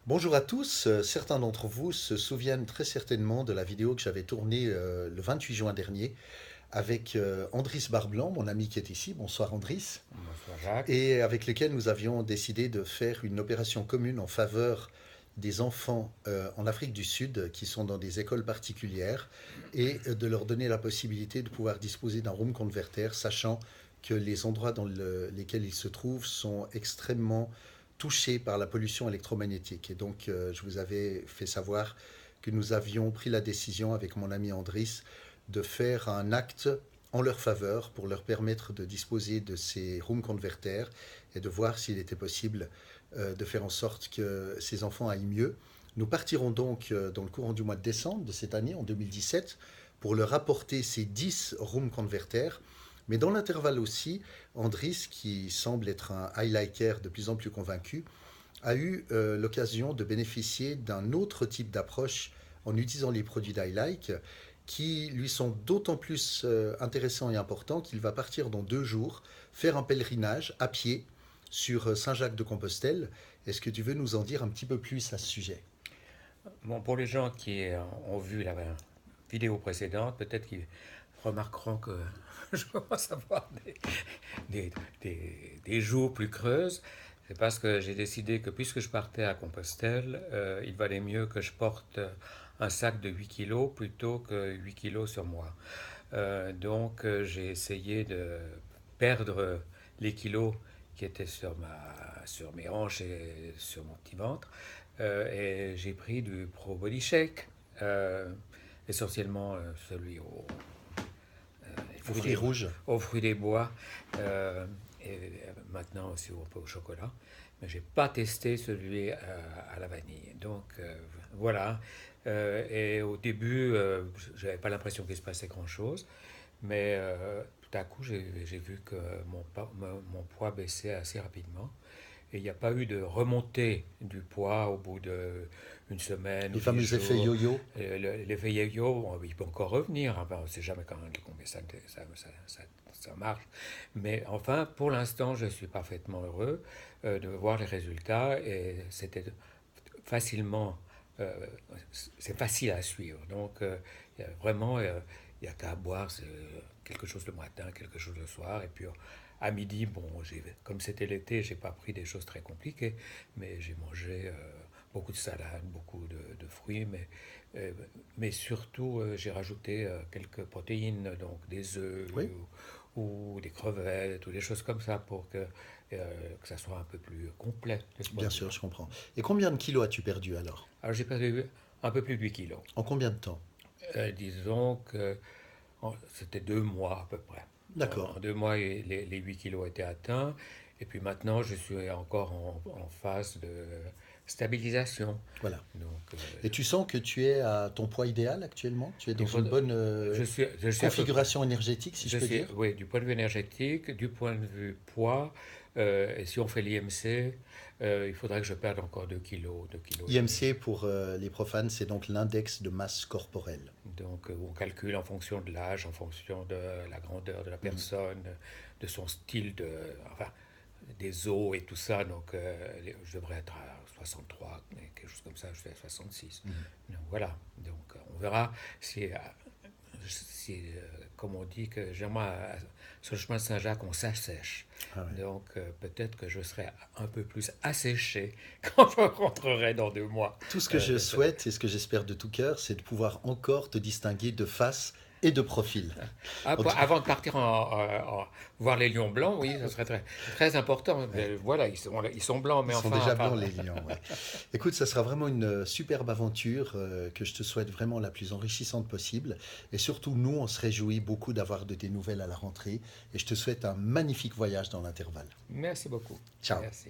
Bonjour à tous. Certains d'entre vous se souviennent très certainement de la vidéo que j'avais tournée le 28 juin dernier avec Andris Barblanc, mon ami qui est ici. Bonsoir Andris. Bonsoir Jacques. Et avec lequel nous avions décidé de faire une opération commune en faveur des enfants en Afrique du Sud qui sont dans des écoles particulières et de leur donner la possibilité de pouvoir disposer d'un room converter, sachant que les endroits lesquels ils se trouvent sont extrêmement touchés par la pollution électromagnétique. Et donc, je vous avais fait savoir que nous avions pris la décision avec mon ami Andris de faire un acte en leur faveur pour leur permettre de disposer de ces room converters et de voir s'il était possible de faire en sorte que ces enfants aillent mieux. Nous partirons donc dans le courant du mois de décembre de cette année, en 2017, pour leur apporter ces 10 room converters. Mais dans l'intervalle aussi, Andris, qui semble être un highliker de plus en plus convaincu, a eu l'occasion de bénéficier d'un autre type d'approche en utilisant les produits d'iLike qui lui sont d'autant plus intéressants et importants qu'il va partir dans 2 jours faire un pèlerinage à pied sur Saint-Jacques-de-Compostelle. Est-ce que tu veux nous en dire un petit peu plus à ce sujet? Bon, pour les gens qui ont vu la vidéo précédente, peut-être qu'ils remarqueront que je commence à avoir des jours plus creuses. C'est parce que j'ai décidé que puisque je partais à Compostelle, il valait mieux que je porte un sac de 8 kilos plutôt que 8 kilos sur moi. Donc j'ai essayé de perdre les kilos qui étaient sur mes hanches et sur mon petit ventre. Et j'ai pris du Pro Body Shake, essentiellement celui Aux fruits rouges. aux fruits des bois, et maintenant aussi un peu au chocolat. Mais j'ai pas testé celui à la vanille. Donc voilà. Et au début, j'avais pas l'impression qu'il se passait grand-chose. Mais tout à coup, j'ai vu que mon poids baissait assez rapidement. Et il n'y a pas eu de remontée du poids au bout d'une semaine Les ou 10 fameux effets jours. yo-yo. L'effet yo-yo, bon, il peut encore revenir. Enfin, on ne sait jamais combien ça marche. Mais enfin, pour l'instant, je suis parfaitement heureux de voir les résultats. Et c'était facilement, euh, c'est facile à suivre. Donc, il y a vraiment, il y a qu'à boire quelque chose le matin, quelque chose le soir. Et puis, à midi, bon, comme c'était l'été, j'ai pas pris des choses très compliquées, mais j'ai mangé beaucoup de salade, beaucoup de fruits, mais surtout j'ai rajouté quelques protéines, donc des œufs Oui, ou des crevettes ou des choses comme ça pour que ça soit un peu plus complet de ce point bien de sûr, vue-là. je comprends. Et combien de kilos as-tu perdu alors? Alors j'ai perdu un peu plus de 8 kilos. En combien de temps? Disons que c'était 2 mois à peu près. D'accord. En 2 mois, les 8 kilos étaient atteints. Et puis maintenant, je suis encore en phase de stabilisation. Voilà. Donc, Et tu sens que tu es à ton poids idéal actuellement? Tu es dans il une faut, bonne je suis à peu près. configuration énergétique, si je Je peux suis, dire? oui, du point de vue énergétique, du point de vue poids, et si on fait l'IMC, il faudrait que je perde encore 2 kilos, 2 kilos et demi. IMC, pour les profanes, c'est donc l'index de masse corporelle. Donc, on calcule en fonction de l'âge, en fonction de la grandeur de la Mhm. personne, de son style, enfin, des os et tout ça. Donc, je devrais être à 63, quelque chose comme ça. Je fais à 66. Mhm. Donc, voilà. Donc, on verra si comme on dit, que généralement, sur le chemin de Saint-Jacques, on s'assèche. Ah ouais. Donc, peut-être que je serai un peu plus asséché quand je rentrerai dans 2 mois. Tout ce que je De ce- souhaite et ce que j'espère de tout cœur, c'est de pouvoir encore te distinguer de face et de profil. En tout- Avant de partir voir les lions blancs, oui, ça serait très, très important. ouais. Voilà, ils sont blancs, Ils mais sont enfin, déjà enfin, blancs, les lions. Ouais. Écoute, ça sera vraiment une superbe aventure que je te souhaite vraiment la plus enrichissante possible. Et surtout, nous, on se réjouit beaucoup d'avoir de tes nouvelles à la rentrée. Et je te souhaite un magnifique voyage dans l'intervalle. merci beaucoup. Ciao. Merci.